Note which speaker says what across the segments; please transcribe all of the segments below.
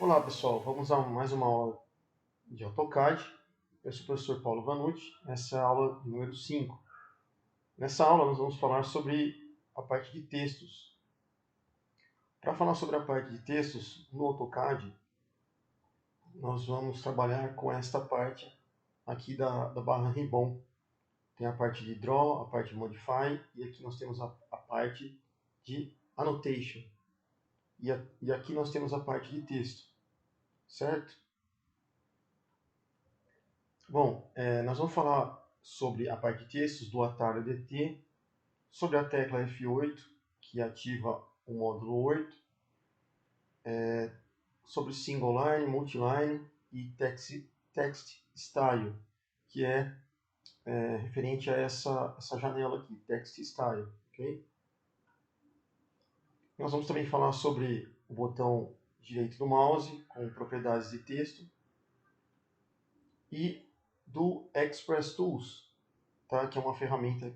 Speaker 1: Olá pessoal, vamos a mais uma aula de AutoCAD. Eu sou o professor Paulo Vanucci, essa é a aula número 5. Nessa aula nós vamos falar sobre a parte de textos. Para falar sobre a parte de textos no AutoCAD, nós vamos trabalhar com esta parte aqui da barra Ribbon. Tem a parte de Draw, a parte de Modify e aqui nós temos a parte de Annotation. E aqui nós temos a parte de texto, certo? Bom, nós vamos falar sobre a parte de textos do atalho DT, sobre a tecla F8, que ativa o módulo 8, sobre Single Line, Multiline e Text Style, que é referente a essa janela aqui, Text Style. Okay? Nós vamos também falar sobre o botão direito do mouse, com propriedades de texto, e do Express Tools, tá? Que é uma ferramenta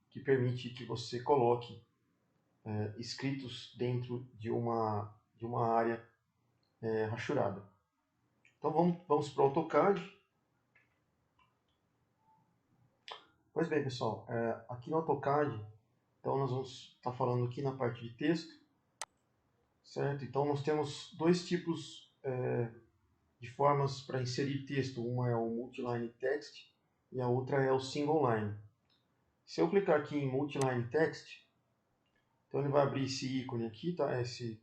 Speaker 1: que permite que você coloque escritos dentro de uma área rachurada. Então vamos para o AutoCAD. Pois bem, pessoal, aqui no AutoCAD, então nós vamos estar falando aqui na parte de texto, certo? Então nós temos dois tipos de formas para inserir texto. Uma é o Multiline Text e a outra é o Single Line. Se eu clicar aqui em Multiline Text, então ele vai abrir esse ícone aqui, tá? Esse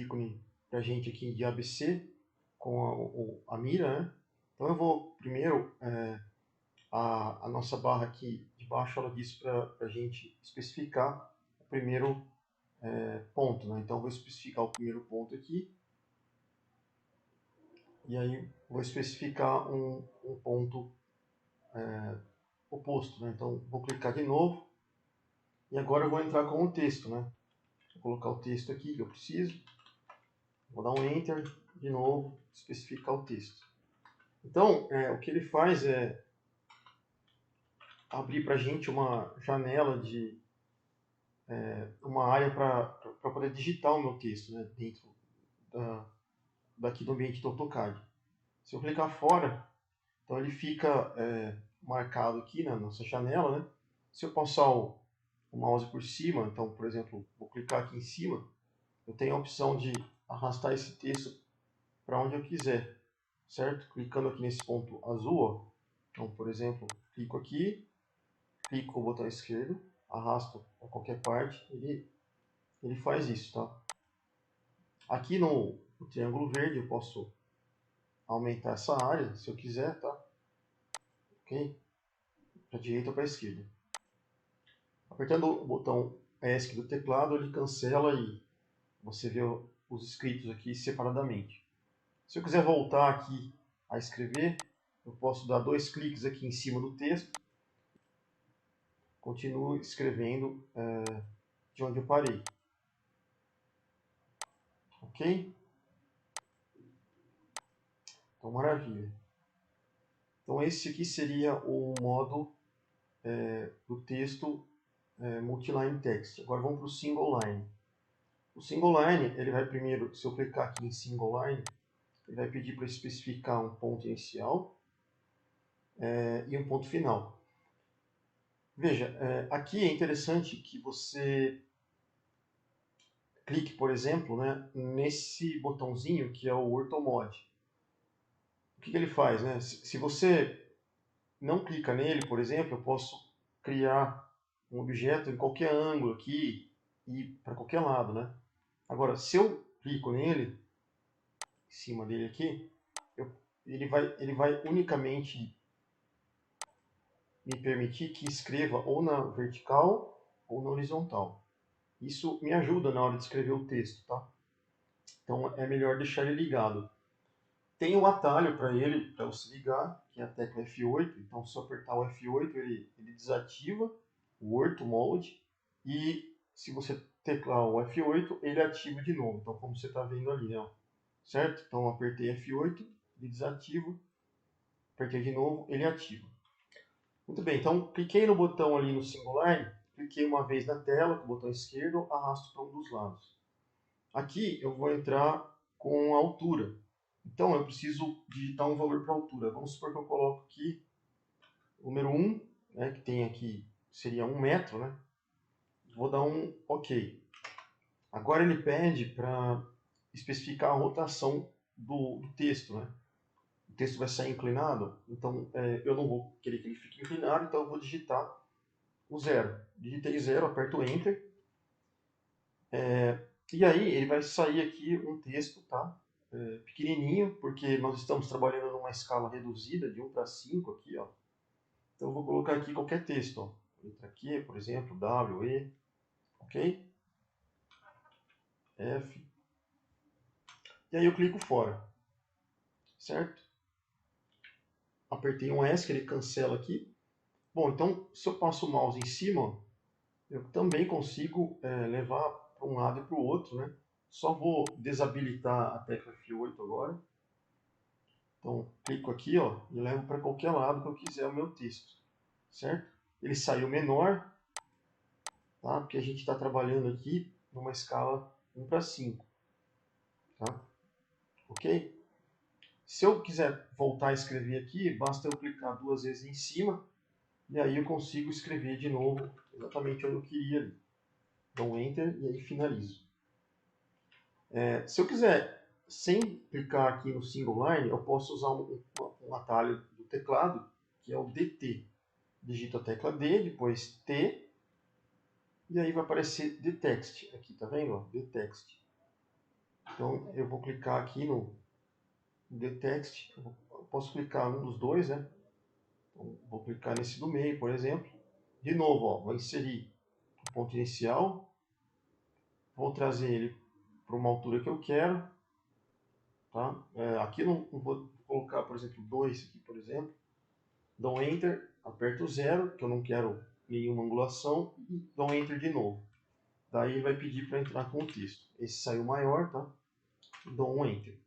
Speaker 1: ícone para a gente aqui de ABC, com a mira, né? Então eu vou primeiro, a nossa barra aqui de baixo, ela diz para a gente especificar o primeiro ponto, né? Então eu vou especificar o primeiro ponto aqui, e aí vou especificar um ponto oposto, né? Então vou clicar de novo, e agora eu vou entrar com o texto, né? Vou colocar o texto aqui que eu preciso, vou dar um Enter, de novo, especificar o texto. Então, o que ele faz é abrir para a gente uma janela de uma área para poder digitar o meu texto, né, dentro daqui do ambiente do AutoCAD. Se eu clicar fora, então ele fica marcado aqui na nossa janela, né? Se eu passar o mouse por cima, então, por exemplo, vou clicar aqui em cima, eu tenho a opção de arrastar esse texto para onde eu quiser, certo? Clicando aqui nesse ponto azul, ó. Então, por exemplo, clico aqui, clico com o botão esquerdo, arrasto para qualquer parte, ele faz isso, tá? Aqui no triângulo verde eu posso aumentar essa área, se eu quiser, tá? Ok? Para a direita ou para a esquerda. Apertando o botão ESC do teclado, ele cancela e você vê os escritos aqui separadamente. Se eu quiser voltar aqui a escrever, eu posso dar 2 cliques aqui em cima do texto. Continuo escrevendo de onde eu parei. Ok? Então, maravilha. Então, esse aqui seria o modo do texto Multiline Text. Agora vamos para o Single Line. O Single Line, ele vai primeiro, se eu clicar aqui em Single Line, ele vai pedir para especificar um ponto inicial e um ponto final. Veja, aqui é interessante que você clique, por exemplo, né, nesse botãozinho que é o Orthomod. O que ele faz? Né? Se você não clica nele, por exemplo, eu posso criar um objeto em qualquer ângulo aqui e para qualquer lado, né? Agora, se eu clico nele, em cima dele aqui, ele vai unicamente me permitir que escreva ou na vertical ou na horizontal. Isso me ajuda na hora de escrever o texto, tá? Então é melhor deixar ele ligado. Tem um atalho para ele, para você ligar, que é a tecla F8. Então, se eu apertar o F8, ele desativa o Ortho Mode. E se você teclar o F8, ele ativa de novo. Então, como você está vendo ali, ó. Certo? Então, eu apertei F8, ele desativa. Apertei de novo, ele ativa. Muito bem, então cliquei no botão ali no Single Line, cliquei uma vez na tela com o botão esquerdo, arrasto para um dos lados. Aqui eu vou entrar com a altura. Então eu preciso digitar um valor para altura. Vamos supor que eu coloco aqui o número 1, né, que tem aqui, seria 1 metro, né? Vou dar um OK. Agora ele pede para especificar a rotação do texto, né? O texto vai sair inclinado, então eu não vou querer que ele fique inclinado, então eu vou digitar o 0. Digitei 0, aperto Enter. E aí ele vai sair aqui um texto, tá? Pequenininho, porque nós estamos trabalhando numa escala reduzida, de 1 para 5 aqui, ó. Então eu vou colocar aqui qualquer texto, ó. Letra Q, por exemplo, W, E, ok? F. E aí eu clico fora, certo? Apertei um S, que ele cancela aqui. Bom, então se eu passo o mouse em cima, eu também consigo levar para um lado e para o outro, né? Só vou desabilitar a tecla F8 agora. Então, clico aqui, ó, e levo para qualquer lado que eu quiser o meu texto, certo? Ele saiu menor, tá? Porque a gente está trabalhando aqui numa escala 1 para 5, tá? Ok? Se eu quiser voltar a escrever aqui, basta eu clicar 2 vezes em cima, e aí eu consigo escrever de novo exatamente onde eu queria ali. Dou Enter e aí finalizo. Se eu quiser, sem clicar aqui no single line, eu posso usar um atalho do teclado, que é o DT. Digito a tecla D, depois T, e aí vai aparecer The Text. Aqui, tá vendo? The Text. Então, eu vou clicar aqui no The Text. Eu posso clicar num dos dois, né? Então, vou clicar nesse do meio, por exemplo. De novo, ó, vou inserir o ponto inicial. Vou trazer ele para uma altura que eu quero. Tá? Aqui eu não vou colocar, por exemplo, 2 aqui, por exemplo. Dou Enter, aperto 0, que eu não quero nenhuma angulação, e dou Enter de novo. Daí ele vai pedir para entrar com o texto. Esse saiu maior, tá? Dou um Enter.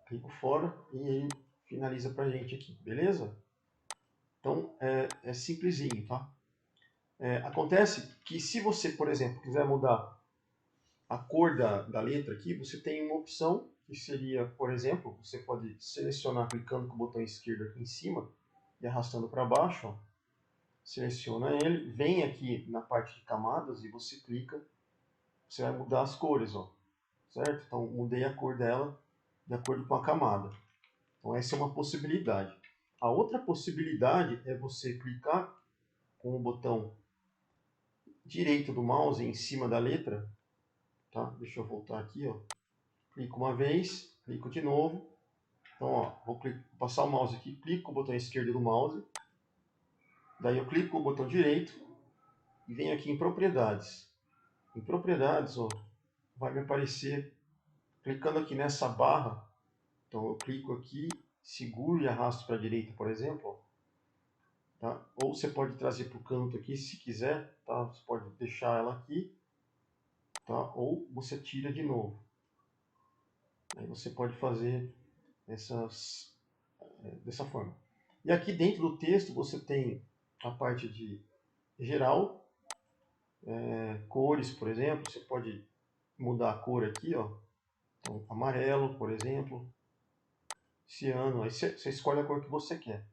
Speaker 1: Clico fora e ele finaliza para a gente aqui, beleza? Então é simplesinho, tá? Acontece que se você, por exemplo, quiser mudar a cor da letra aqui, você tem uma opção que seria, por exemplo, você pode selecionar clicando com o botão esquerdo aqui em cima e arrastando para baixo, ó. Seleciona ele, vem aqui na parte de camadas e você clica, você vai mudar as cores, ó, certo? Então mudei a cor dela de acordo com a camada. Então essa é uma possibilidade. A outra possibilidade é você clicar com o botão direito do mouse em cima da letra, tá? Deixa eu voltar aqui, ó. Clico uma vez, clico de novo. Então, ó, vou passar o mouse aqui, clico com o botão esquerdo do mouse. Daí eu clico com o botão direito e venho aqui em propriedades. Em propriedades, ó, vai me aparecer, clicando aqui nessa barra, então eu clico aqui, seguro e arrasto para a direita, por exemplo, ó, tá? Ou você pode trazer para o canto aqui, se quiser, tá? Você pode deixar ela aqui, tá? Ou você tira de novo. Aí você pode fazer dessa forma. E aqui dentro do texto você tem a parte de geral, cores, por exemplo, você pode mudar a cor aqui, ó. Então, amarelo, por exemplo, ciano, aí você escolhe a cor que você quer.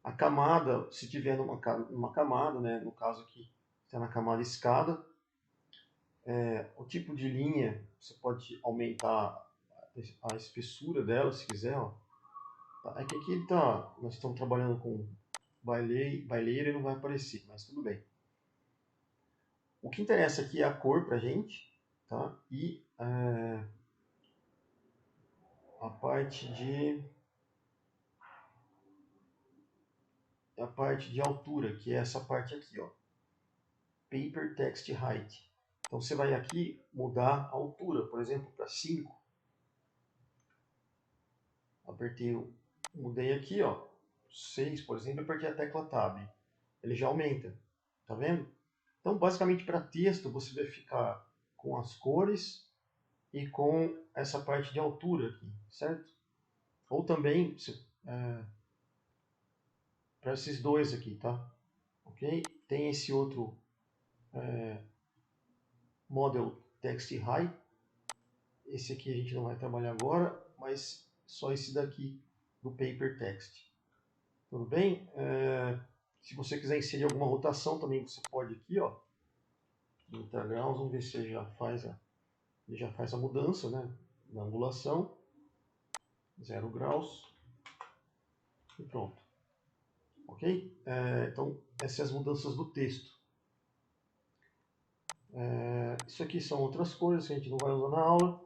Speaker 1: A camada, se tiver numa camada, né, no caso aqui, está na camada escada, o tipo de linha, você pode aumentar a espessura dela, se quiser, ó. É que aqui nós estamos trabalhando com baileira e não vai aparecer, mas tudo bem. O que interessa aqui é a cor pra gente, tá? E a parte de altura, que é essa parte aqui, ó. Paper Text Height. Então você vai aqui mudar a altura, por exemplo, para 5. Apertei, mudei aqui, ó, 6, por exemplo, apertei a tecla Tab. Ele já aumenta, tá vendo? Então, basicamente, para texto, você vai ficar com as cores e com essa parte de altura aqui, certo? Ou também, para esses dois aqui, tá? Ok? Tem esse outro Model Text High. Esse aqui a gente não vai trabalhar agora, mas só esse daqui do Paper Text. Tudo bem? Se você quiser inserir alguma rotação também, você pode aqui, ó, 30 graus, vamos ver se ele já faz a mudança, né, da angulação, 0 graus, e pronto. Ok? Então, essas são as mudanças do texto. Isso aqui são outras coisas que a gente não vai usar na aula.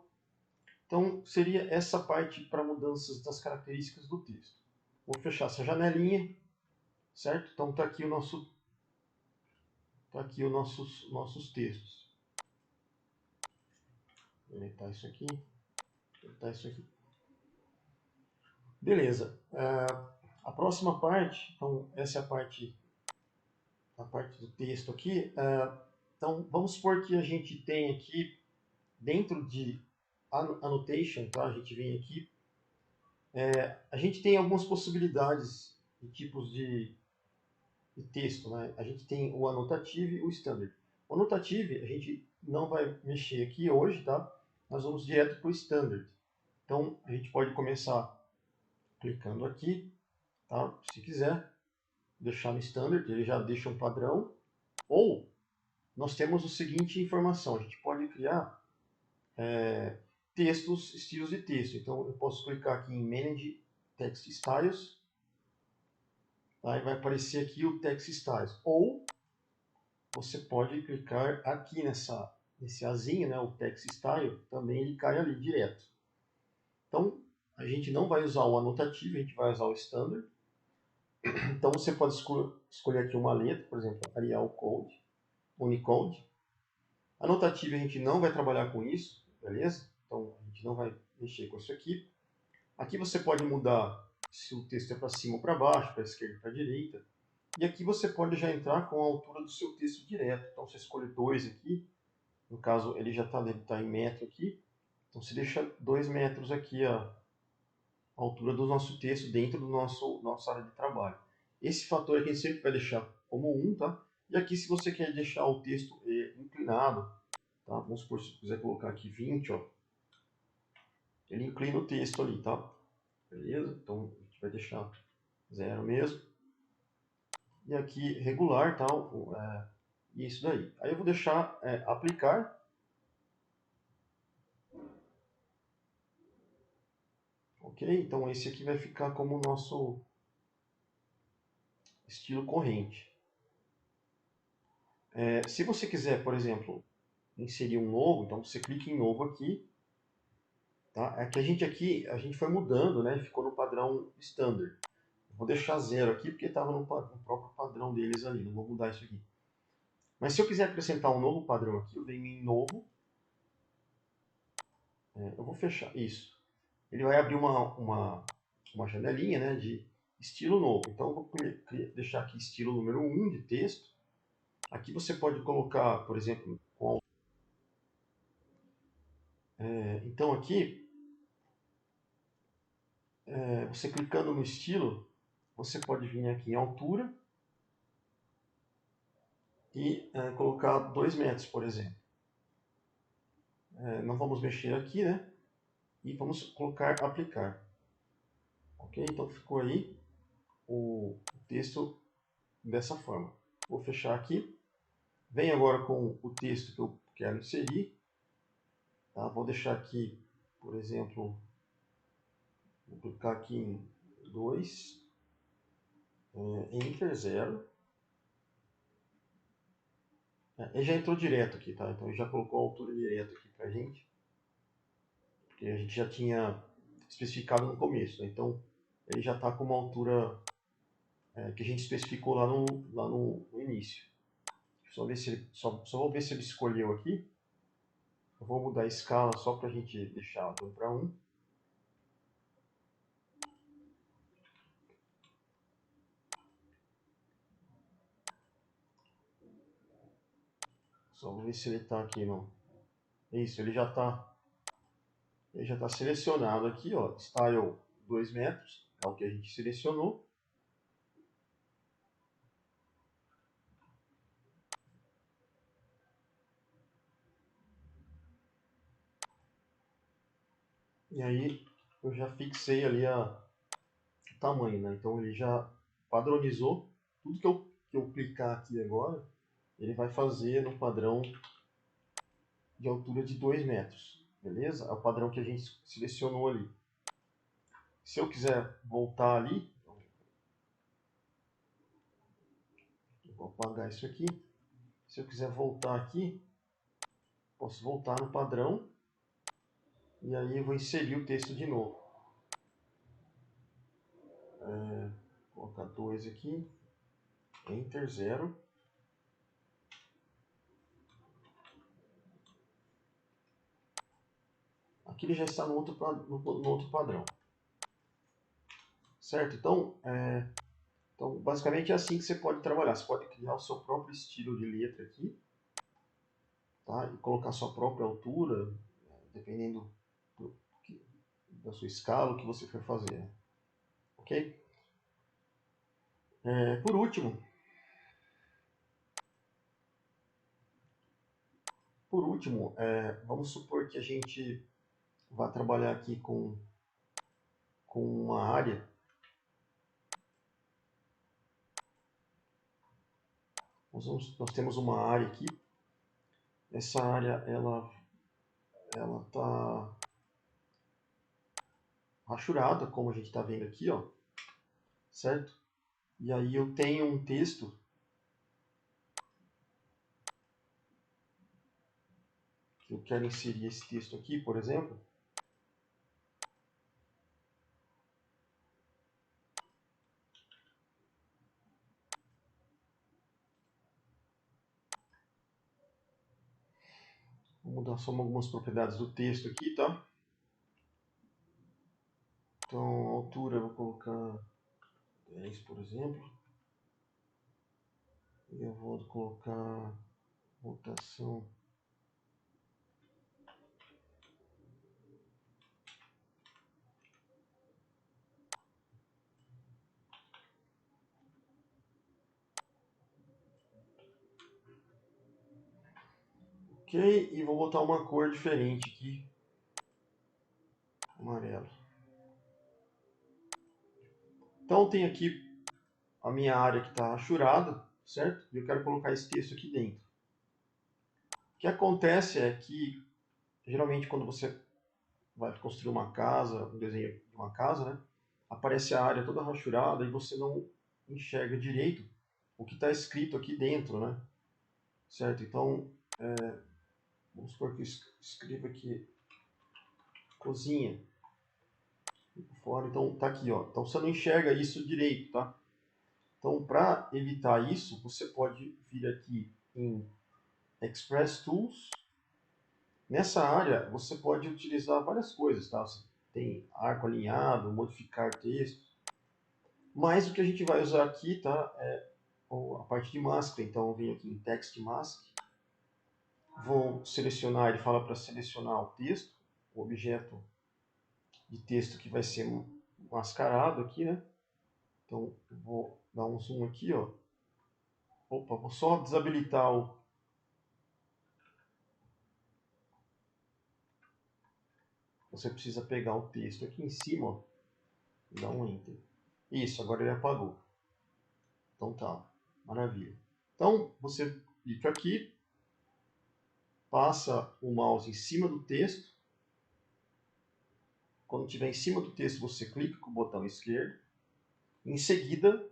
Speaker 1: Então, seria essa parte para mudanças das características do texto. Vou fechar essa janelinha, certo? Então, está aqui os nossos textos. Vou deletar isso aqui. Deletar isso aqui. Beleza. A próxima parte, então, essa é a parte do texto aqui. Então, vamos supor que a gente tem aqui, dentro de annotation, tá? A gente vem aqui, a gente tem algumas possibilidades de tipos de texto, né? A gente tem o annotative e o standard. O annotative a gente não vai mexer aqui hoje, tá? Nós vamos direto para o standard. Então, a gente pode começar clicando aqui, tá? Se quiser deixar no standard, ele já deixa um padrão. Ou nós temos a seguinte informação, a gente pode criar textos, estilos de texto. Então eu posso clicar aqui em Manage Text Styles, tá? E vai aparecer aqui o Text Styles. Ou você pode clicar aqui nesse azinho, né, o Text Style, também ele cai ali direto. Então a gente não vai usar o anotativo, a gente vai usar o Standard. Então você pode escolher aqui uma letra, por exemplo, Arial Code, Unicode. Anotativo a gente não vai trabalhar com isso, beleza? Então a gente não vai mexer com isso aqui. Aqui você pode mudar se o texto é para cima ou para baixo, para a esquerda ou para a direita. E aqui você pode já entrar com a altura do seu texto direto. Então você escolhe 2 aqui, no caso ele já está em metro aqui. Então você deixa 2 metros aqui a altura do nosso texto dentro do nossa área de trabalho. Esse fator aqui a gente sempre vai deixar como 1, tá? E aqui se você quer deixar o texto inclinado, tá? Vamos supor, se quiser colocar aqui 20, ó, ele inclina o texto ali, tá? Beleza? Então a gente vai deixar 0 mesmo. E aqui regular, tal, e isso daí. Aí eu vou deixar aplicar. Ok? Então esse aqui vai ficar como o nosso estilo corrente. Se você quiser, por exemplo, inserir um novo, então você clica em novo aqui. Tá? É que a gente foi mudando, né? Ficou no padrão standard. Vou deixar 0 aqui porque estava no próprio padrão deles ali, não vou mudar isso aqui. Mas se eu quiser acrescentar um novo padrão aqui, eu venho em novo. Eu vou fechar isso. Ele vai abrir uma janelinha, né, de estilo novo. Então eu vou deixar aqui estilo número 1 de texto. Aqui você pode colocar, por exemplo, então aqui, você clicando no estilo, você pode vir aqui em altura e colocar 2 metros, por exemplo. Não vamos mexer aqui, né? E vamos colocar aplicar. Ok? Então ficou aí o texto dessa forma. Vou fechar aqui. Venho agora com o texto que eu quero inserir. Tá? Vou deixar aqui, por exemplo, vou clicar aqui em 2, Enter 0. Ele já entrou direto aqui, tá? Então ele já colocou a altura direto aqui pra gente. Porque a gente já tinha especificado no começo, né? Então ele já está com uma altura que a gente especificou lá no início. Só vou ver se ele escolheu aqui. Eu vou mudar a escala só para a gente deixar 1 para 1. Só vou ver se ele está aqui no... Isso, ele já está selecionado aqui, ó, Style 2 metros, é o que a gente selecionou. E aí eu já fixei ali o tamanho, né? Então ele já padronizou. Tudo que eu clicar aqui agora, ele vai fazer no padrão de altura de 2 metros. Beleza? É o padrão que a gente selecionou ali. Se eu quiser voltar ali, eu vou apagar isso aqui. Se eu quiser voltar aqui, posso voltar no padrão. E aí eu vou inserir o texto de novo. Vou colocar 2 aqui. Enter 0. Aqui ele já está no outro padrão. Certo? Então, basicamente é assim que você pode trabalhar. Você pode criar o seu próprio estilo de letra aqui, tá? E colocar a sua própria altura, dependendo do, da sua escala, o que você for fazer. Ok? Por último, vamos supor que a gente vai trabalhar aqui com uma área. Nós temos uma área aqui. Essa área ela está rachurada, como a gente está vendo aqui, ó, certo? E aí eu tenho um texto que eu quero inserir esse texto aqui, por exemplo. Vou mudar só algumas propriedades do texto aqui, tá? Então, a altura eu vou colocar 10, por exemplo. E eu vou colocar rotação. Ok, e vou botar uma cor diferente aqui. Amarelo. Então tem aqui a minha área que está rachurada, certo? E eu quero colocar esse texto aqui dentro. O que acontece é que, geralmente, quando você vai construir uma casa, um desenho de uma casa, né? Aparece a área toda rachurada e você não enxerga direito o que está escrito aqui dentro, né? Certo? Então, vamos supor que eu escreva aqui cozinha fora, então tá aqui, ó. Então você não enxerga isso direito, tá? Então, para evitar isso, você pode vir aqui em Express Tools. Nessa área, você pode utilizar várias coisas, tá? Você tem arco alinhado, modificar texto. Mas o que a gente vai usar aqui, tá? É a parte de máscara. Então, eu venho aqui em Text Mask. Vou selecionar, ele fala para selecionar o texto, o objeto de texto que vai ser mascarado aqui, né? Então, eu vou dar um zoom aqui, ó. Opa, vou só desabilitar o... Você precisa pegar o texto aqui em cima, ó, e dar um Enter. Isso, agora ele apagou. Então tá, maravilha. Então, você clica aqui, passa o mouse em cima do texto. Quando estiver em cima do texto, você clica com o botão esquerdo. Em seguida,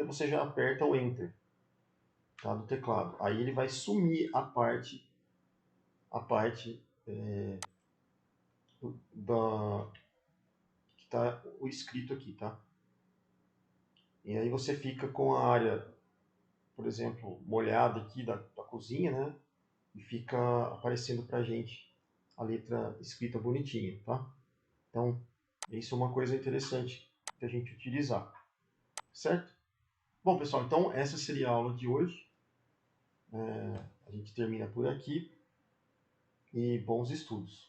Speaker 1: você já aperta o Enter, tá, do teclado. Aí ele vai sumir a parte da que está o escrito aqui, tá? E aí você fica com a área, por exemplo, molhada aqui da cozinha, né? E fica aparecendo pra gente a letra escrita bonitinha, tá? Então, isso é uma coisa interessante que a gente utilizar, certo? Bom, pessoal, então essa seria a aula de hoje. A gente termina por aqui e bons estudos.